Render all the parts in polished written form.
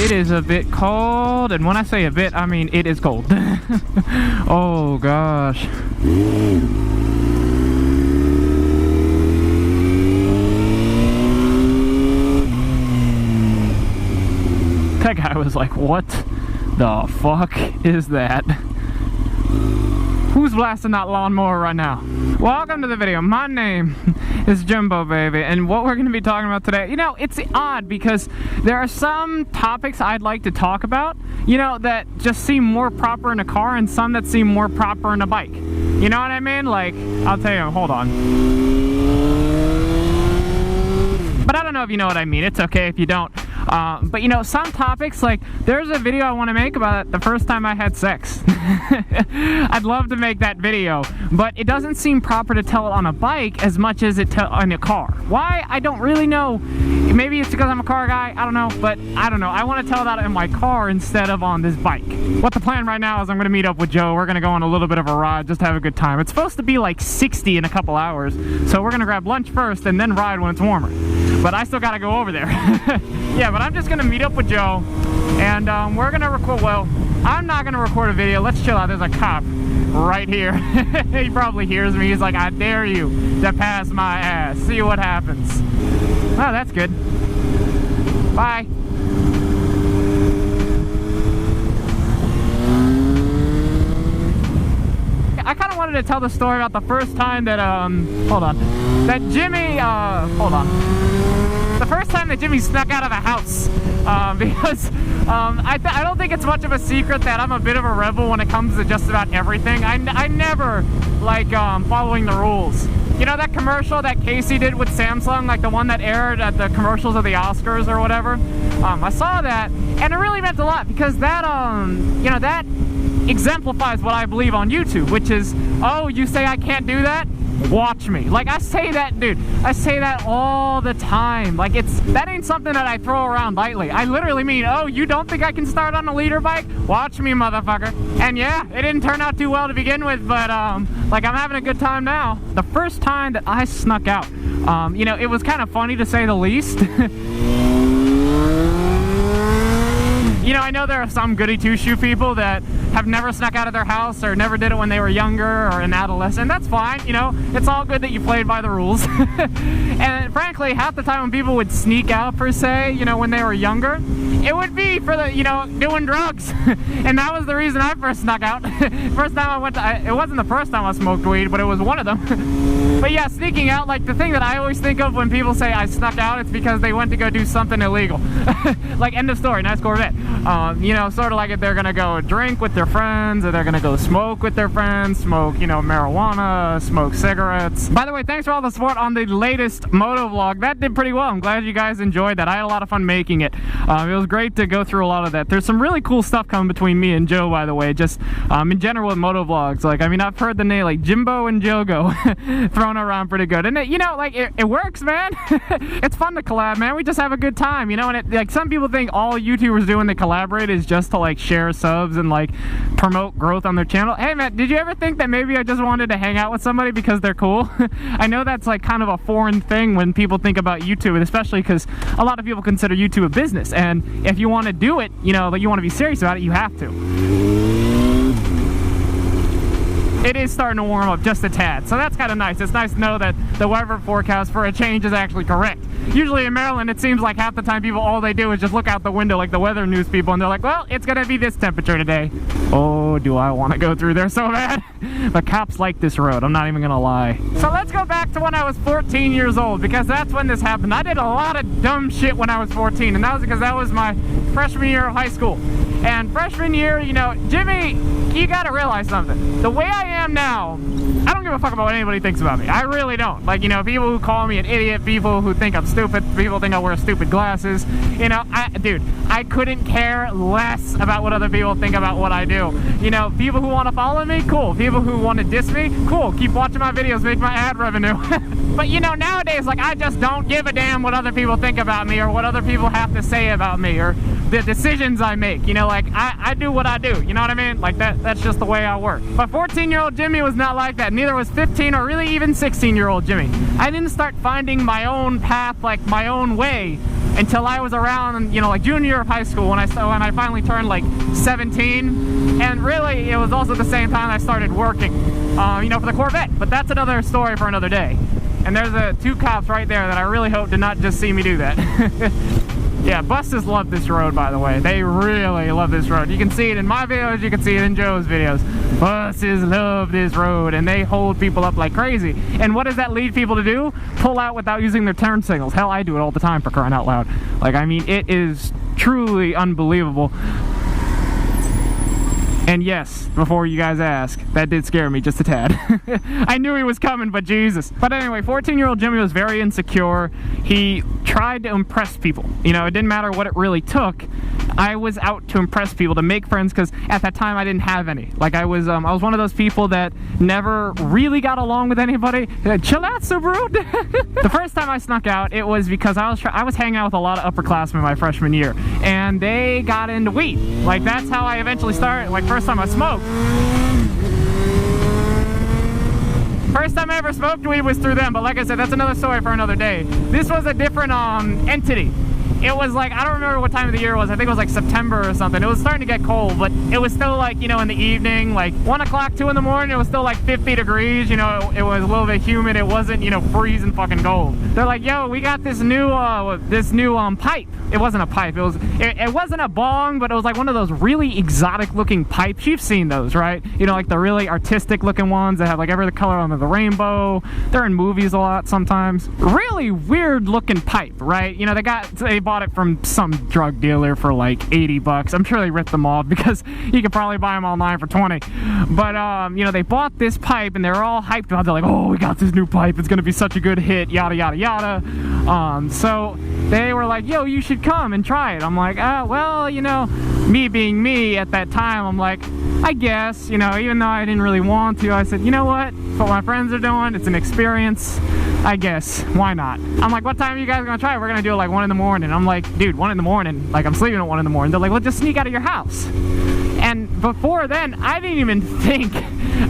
It is a bit cold, and when I say a bit, I mean it is cold. Oh gosh. That guy was like, what the fuck is that? Who's blasting that lawnmower right now? Welcome to the video. My name is Jimbo, baby, and what we're going to be talking about today, you know, it's odd because there are some topics I'd like to talk about, you know, that just seem more proper in a car and some that seem more proper in a bike. You know what I mean? Like, I'll tell you, hold on. But I don't know if you know what I mean. It's okay if you don't. But you know, some topics, like there's a video I want to make about it, the first time I had sex. I'd love to make that video, but it doesn't seem proper to tell it on a bike as much as it on a car. Why? I don't really know. Maybe it's because I'm a car guy, I don't know, but I don't know. I want to tell that in my car instead of on this bike. What the plan right now is I'm going to meet up with Joe. We're going to go on a little bit of a ride, just have a good time. It's supposed to be like 60 in a couple hours, so we're going to grab lunch first and then ride when it's warmer. But I still got to go over there. Yeah, but I'm just going to meet up with Joe, and we're going to record, well, I'm not going to record a video. Let's chill out. There's a cop right here. He probably hears me. He's like, I dare you to pass my ass. See what happens. Oh, that's good. Bye. I kind of wanted to tell the story about the first time that, hold on, that Jimmy, hold on. The first time that Jimmy snuck out of the house, because I don't think it's much of a secret that I'm a bit of a rebel when it comes to just about everything. I never like following the rules. You know that commercial that Casey did with Samsung, like the one that aired at the commercials of the Oscars or whatever? I saw that, and it really meant a lot because that, you know, that exemplifies what I believe on YouTube, which is, oh, you say I can't do that? Watch me. Like, I say that, dude, I say that all the time. Like, that ain't something that I throw around lightly. I literally mean, oh, you don't think I can start on a leader bike? Watch me, motherfucker. And yeah, it didn't turn out too well to begin with, but like, I'm having a good time now. The first time that I snuck out, you know, it was kind of funny to say the least. You know, I know there are some goody two-shoe people that have never snuck out of their house or never did it when they were younger or an adolescent. That's fine, you know, it's all good that you played by the rules. And frankly, half the time when people would sneak out, per se, you know, when they were younger, it would be for the, you know, doing drugs. And that was the reason I first snuck out. First time I went to, it wasn't the first time I smoked weed, but it was one of them. But yeah, sneaking out, like the thing that I always think of when people say I snuck out, it's because they went to go do something illegal. Like, end of story, nice Corvette. You know, sort of like if they're gonna go drink with their friends, or they're gonna go smoke with their friends, smoke, you know, marijuana, smoke cigarettes. By the way, thanks for all the support on the latest moto vlog. That did pretty well. I'm glad you guys enjoyed that. I had a lot of fun making it. It was great to go through a lot of that. There's some really cool stuff coming between me and Joe, by the way, just in general with moto vlogs. Like, I mean, I've heard the name, like, Jimbo and Jogo thrown around pretty good. And, you know, like, it works, man. It's fun to collab, man. We just have a good time, you know, and it, like, some people think all YouTubers do when they collaborate is just to, like, share subs and, like, promote growth on their channel. Hey, man, did you ever think that maybe I just wanted to hang out with somebody because they're cool? I know that's, like, kind of a foreign thing when people think about YouTube, and especially because a lot of people consider YouTube a business, and if you want to do it, you know, like, you want to be serious about it, you have to. It is starting to warm up just a tad, so that's kind of nice. It's nice to know that the weather forecast for a change is actually correct. Usually in Maryland, it seems like half the time people, all they do is just look out the window like the weather news people, and they're like, well, it's gonna be this temperature today. Oh, do I want to go through there so bad? The cops like this road, I'm not even gonna lie. So let's go back to when I was 14 years old, because that's when this happened. I did a lot of dumb shit when I was 14, and that was because that was my freshman year of high school. And freshman year, you know, Jimmy, you gotta realize something. The way I am now, I don't give a fuck about what anybody thinks about me. I really don't. Like, you know, people who call me an idiot, people who think I'm stupid, people think I wear stupid glasses. You know, dude, I couldn't care less about what other people think about what I do. You know, people who want to follow me, cool. People who want to diss me, cool. Keep watching my videos, make my ad revenue. But, you know, nowadays, like, I just don't give a damn what other people think about me or what other people have to say about me or the decisions I make. You know, like, I do what I do. You know what I mean? Like, that's just the way I work. But 14-year-old Jimmy was not like that. Neither was 15 or really even 16-year-old Jimmy. I didn't start finding my own path, like my own way, until I was around, you know, like junior year of high school when I finally turned like 17. And really, it was also the same time I started working, you know, for the Corvette. But that's another story for another day. And there's two cops right there that I really hope did not just see me do that. Yeah, buses love this road, by the way. They really love this road. You can see it in my videos, you can see it in Joe's videos. Buses love this road, and they hold people up like crazy. And what does that lead people to do? Pull out without using their turn signals. Hell, I do it all the time, for crying out loud. Like, I mean, it is truly unbelievable. And yes, before you guys ask, that did scare me just a tad. I knew he was coming, but Jesus. But anyway, 14-year-old Jimmy was very insecure. He tried to impress people. You know, it didn't matter what it really took. I was out to impress people, to make friends, because at that time I didn't have any. Like, I was one of those people that never really got along with anybody. Chill out, Subaru. The first time I snuck out, it was because I was hanging out with a lot of upperclassmen my freshman year, and they got into weed. Like, that's how I eventually started. Like, first time I smoked. First time I ever smoked weed was through them, but like I said, that's another story for another day. This was a different entity. It was like, I don't remember what time of the year it was. I think it was like September or something. It was starting to get cold, but it was still like, you know, in the evening, like 1 o'clock, 2 in the morning, it was still like 50 degrees, you know, it was a little bit humid. It wasn't, you know, freezing fucking cold. They're like, yo, we got this new pipe. It wasn't a pipe. It wasn't a bong, but it was like one of those really exotic looking pipes. You've seen those, right? You know, like the really artistic looking ones that have like every color on the rainbow. They're in movies a lot sometimes. Really weird looking pipe, right? You know, they bought it from some drug dealer for like 80 bucks. I'm sure they ripped them off because you could probably buy them online for 20. But, you know, they bought this pipe and they're all hyped about it. They're like, oh, we got this new pipe. It's going to be such a good hit, yada, yada, yada. So they were like, yo, you should come and try it. I'm like, well, you know, me being me at that time, I'm like, I guess, you know, even though I didn't really want to, I said, you know what? It's what my friends are doing. It's an experience. I guess, why not? I'm like, what time are you guys gonna try it? We're gonna do it like 1 in the morning. I'm like, dude, 1 in the morning, like I'm sleeping at 1 in the morning. They're like, well, just sneak out of your house. And before then, I didn't even think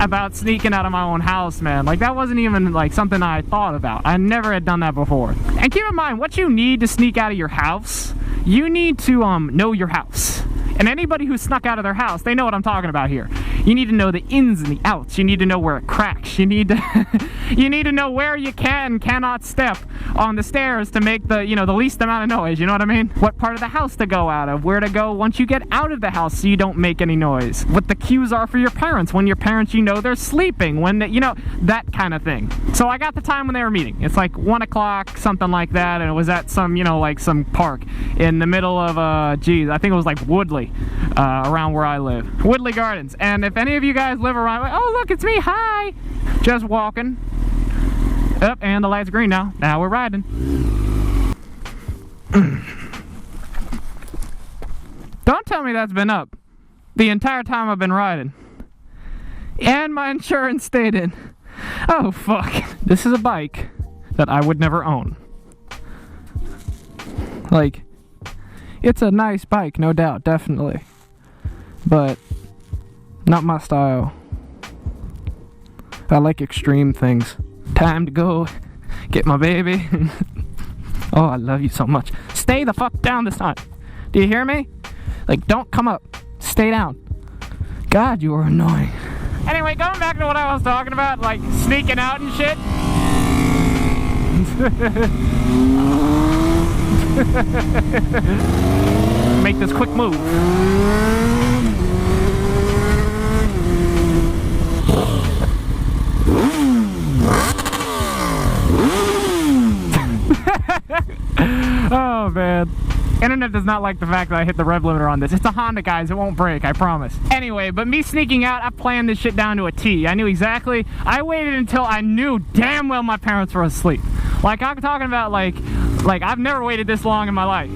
about sneaking out of my own house, man. Like, that wasn't even like something I thought about. I never had done that before. And keep in mind, what you need to sneak out of your house, you need to know your house. And anybody who snuck out of their house, they know what I'm talking about here. You need to know the ins and the outs. You need to know where it cracks. You need to know where you can and cannot step on the stairs to make the, you know, the least amount of noise. You know what I mean? What part of the house to go out of, where to go once you get out of the house so you don't make any noise. What the cues are for your parents, when your parents, you know, they're sleeping, when, you know, that kind of thing. So I got the time when they were meeting. It's like 1 o'clock, something like that, and it was at some, you know, like some park in the middle of, geez, I think it was like Woodley. Around where I live, Woodley Gardens. And if any of you guys live around, like, oh look, it's me, hi, just walking up, and the light's green now we're riding. Don't tell me that's been up the entire time I've been riding, and my insurance stayed in. Oh fuck. This is a bike that I would never own. Like, it's a nice bike, no doubt, definitely. But not my style. I like extreme things. Time to go get my baby. Oh, I love you so much. Stay the fuck down this time. Do you hear me? Like, don't come up. Stay down. God, you are annoying. Anyway, going back to what I was talking about, like sneaking out and shit. Make this quick move. Oh man. Internet does not like the fact that I hit the rev limiter on this. It's a Honda, guys. It won't break, I promise. Anyway, but me sneaking out, I planned this shit down to a T. I knew exactly. I waited until I knew damn well my parents were asleep. Like, I'm talking about, like I've never waited this long in my life.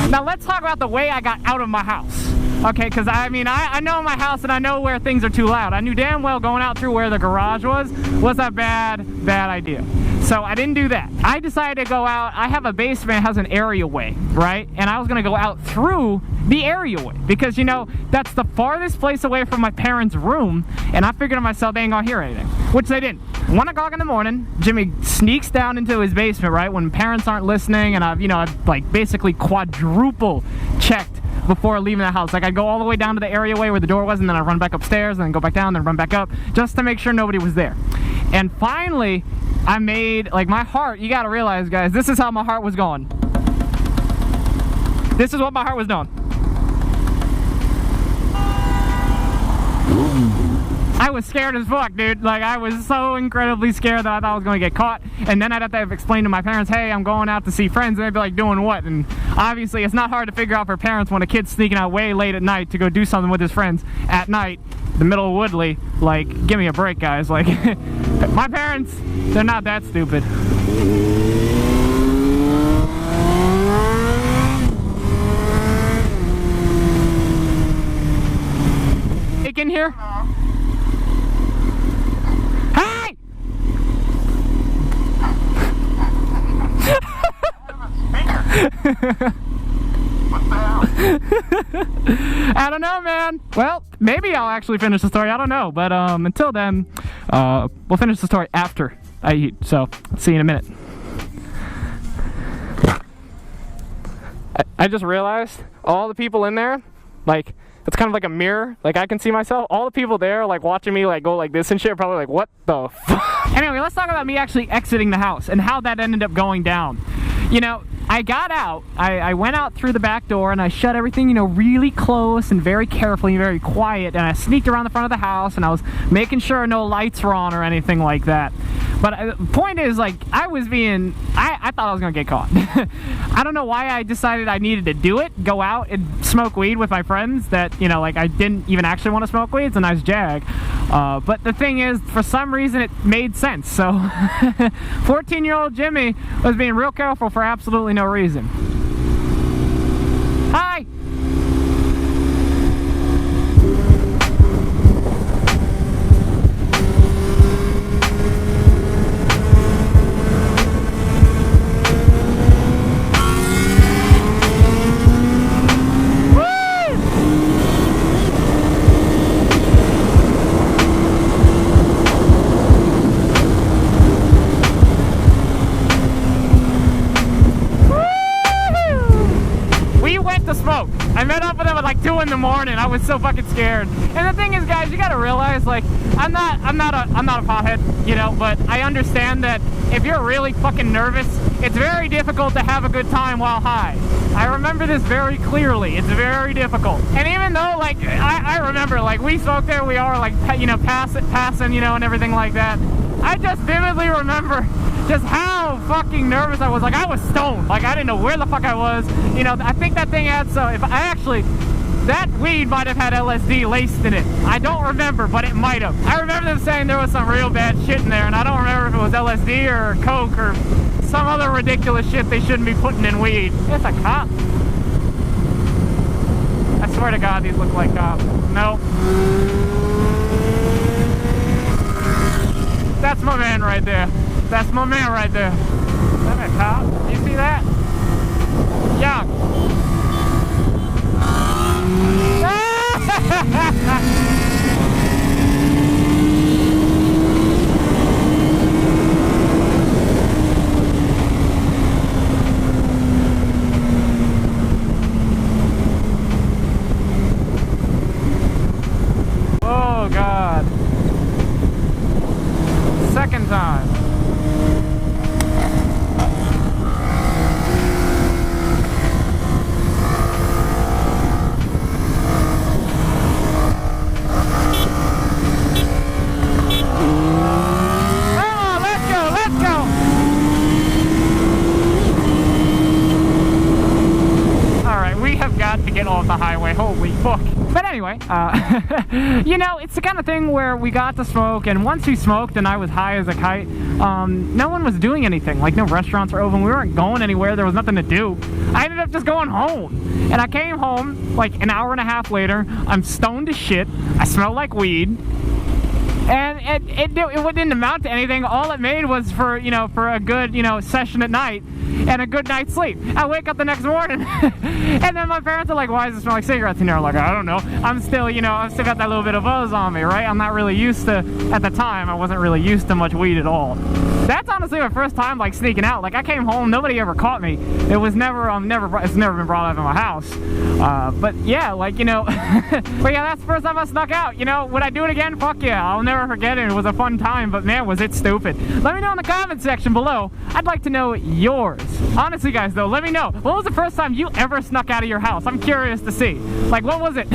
Now, let's talk about the way I got out of my house. Okay, because I mean, I know my house and I know where things are too loud. I knew damn well going out through where the garage was a bad idea. So I didn't do that. I decided to go out. I have a basement that has an areaway, right? And I was going to go out through the areaway because, you know, that's the farthest place away from my parents' room. And I figured to myself, they ain't going to hear anything, which they didn't. 1 o'clock in the morning, Jimmy sneaks down into his basement, right, when parents aren't listening. And I've like basically quadruple checked before leaving the house. Like, I'd go all the way down to the areaway where the door was, and then I'd run back upstairs, and then go back down, then run back up, just to make sure nobody was there. And finally, I made, like, my heart, you gotta realize, guys, this is how my heart was going. This is what my heart was doing. I was scared as fuck, dude. Like, I was so incredibly scared that I thought I was going to get caught. And then I'd have to explain to my parents, hey, I'm going out to see friends. And they'd be like, doing what? And obviously, it's not hard to figure out for parents when a kid's sneaking out way late at night to go do something with his friends at night, the middle of Woodley. Like, give me a break, guys. Like, my parents, they're not that stupid. In here? Hey! What the hell? I don't know, man. Well, maybe I'll actually finish the story. I don't know. But until then, we'll finish the story after I eat. So, see you in a minute. I just realized all the people in there, like, it's kind of like a mirror. Like, I can see myself. All the people there, like, watching me, like, go like this and shit, probably like, what the fuck? Anyway, let's talk about me actually exiting the house and how that ended up going down. You know, I got out, I went out through the back door and I shut everything, you know, really close and very carefully and very quiet, and I sneaked around the front of the house and I was making sure no lights were on or anything like that. But the point is, like, I thought I was gonna get caught. I don't know why I decided I needed to do it, go out and smoke weed with my friends that, you know, like, I didn't even actually want to smoke weed. It's a nice jag. But the thing is, for some reason, it made sense. So 14-year-old Jimmy was being real careful for absolutely no reason. Hi! I met up with him at like 2 in the morning. I was so fucking scared. And the thing is, guys, you gotta realize, like, I'm not a pothead, you know, but I understand that if you're really fucking nervous, it's very difficult to have a good time while high. I remember this very clearly. It's very difficult. And even though, like, I remember, like, we spoke there, we are, like, you know, passing, you know, and everything like that. I just vividly remember just how fucking nervous I was. Like, I was stoned. Like, I didn't know where the fuck I was. You know, I think that thing had, so if I actually, that weed might have had LSD laced in it. I don't remember, but it might have. I remember them saying there was some real bad shit in there, and I don't remember if it was LSD or coke or some other ridiculous shit they shouldn't be putting in weed. It's a cop. I swear to God, these look like cops. Nope. That's my man right there. That's my man right there. Is that a cop? You see that? Yeah. Oh, God. Second time. To get off the highway, holy fuck. But anyway, you know, it's the kind of thing where we got to smoke, and once we smoked and I was high as a kite, no one was doing anything. Like, no restaurants were open, we weren't going anywhere, there was nothing to do. I ended up just going home. And I came home like an hour and a half later. I'm stoned as shit. I smell like weed. And it didn't amount to anything. All it made was for a good, session at night and a good night's sleep. I wake up the next morning and then my parents are like, why does it smell like cigarettes in here? I'm like, I don't know. I've still got that little bit of buzz on me, right? I'm not really used to, at the time, I wasn't really used to much weed at all. That's honestly my first time like sneaking out. Like I came home, nobody ever caught me. It was never, it's never been brought up in my house. But yeah, but yeah, that's the first time I snuck out. Would I do it again? Fuck yeah, I'll never forget it. It was a fun time, but man, was it stupid. Let me know in the comment section below. I'd like to know yours. Honestly, guys, though, let me know. What was the first time you ever snuck out of your house? I'm curious to see. Like, what was it?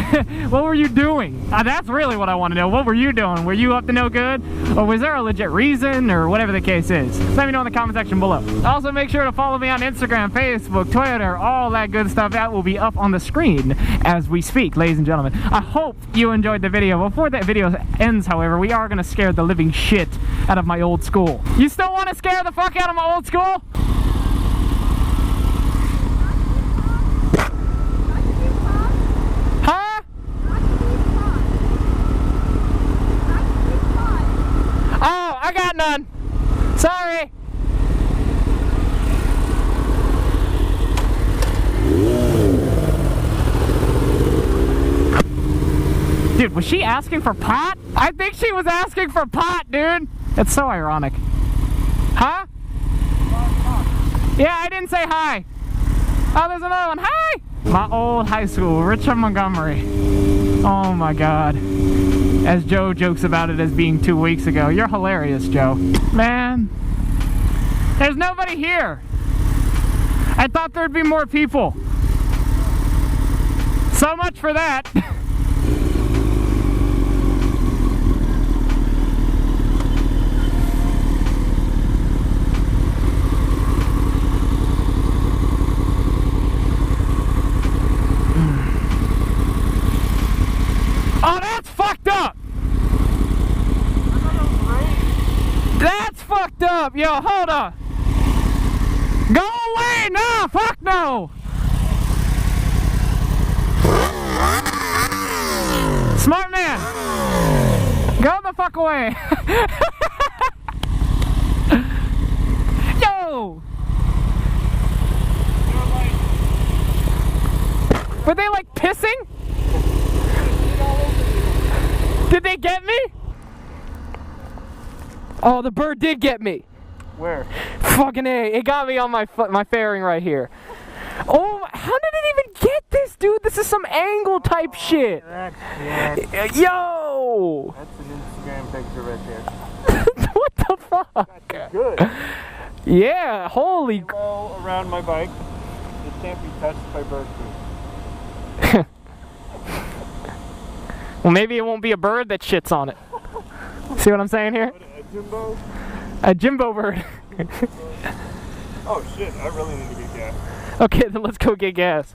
What were you doing? That's really what I want to know. What were you doing? Were you up to no good? Or was there a legit reason? Or whatever the case is. Let me know in the comment section below. Also, make sure to follow me on Instagram, Facebook, Twitter, all that good stuff. That will be up on the screen as we speak, ladies and gentlemen. I hope you enjoyed the video. Before that video ends, however, we are going to scare the living shit out of my old school. You still want to scare the fuck out of my old school? Huh? Oh, I got none. Sorry. Dude, was she asking for pot? I think she was asking for pot, dude. It's so ironic. Huh? Yeah, I didn't say hi. Oh, there's another one. Hi! My old high school, Richard Montgomery. Oh my god. As Joe jokes about it as being 2 weeks ago. You're hilarious, Joe. Man. There's nobody here. I thought there'd be more people. So much for that. Oh, that's fucked up! That's fucked up! Yo, hold on! Go away! No! Fuck no! Smart man! Go the fuck away! Yo! Were they like pissing? Did they get me? Oh, the bird did get me. Where? Fucking A. It got me on my fairing right here. Oh, how did it even get this, dude? This is some angle type shit. Yo! That's an Instagram picture right there. What the fuck? That's good. Yeah, holy. Go around my bike. It can't be touched by bird food. Well, maybe it won't be a bird that shits on it. See what I'm saying here? What, a Jimbo? A Jimbo bird. Oh shit, I really need to get gas. Okay, then let's go get gas.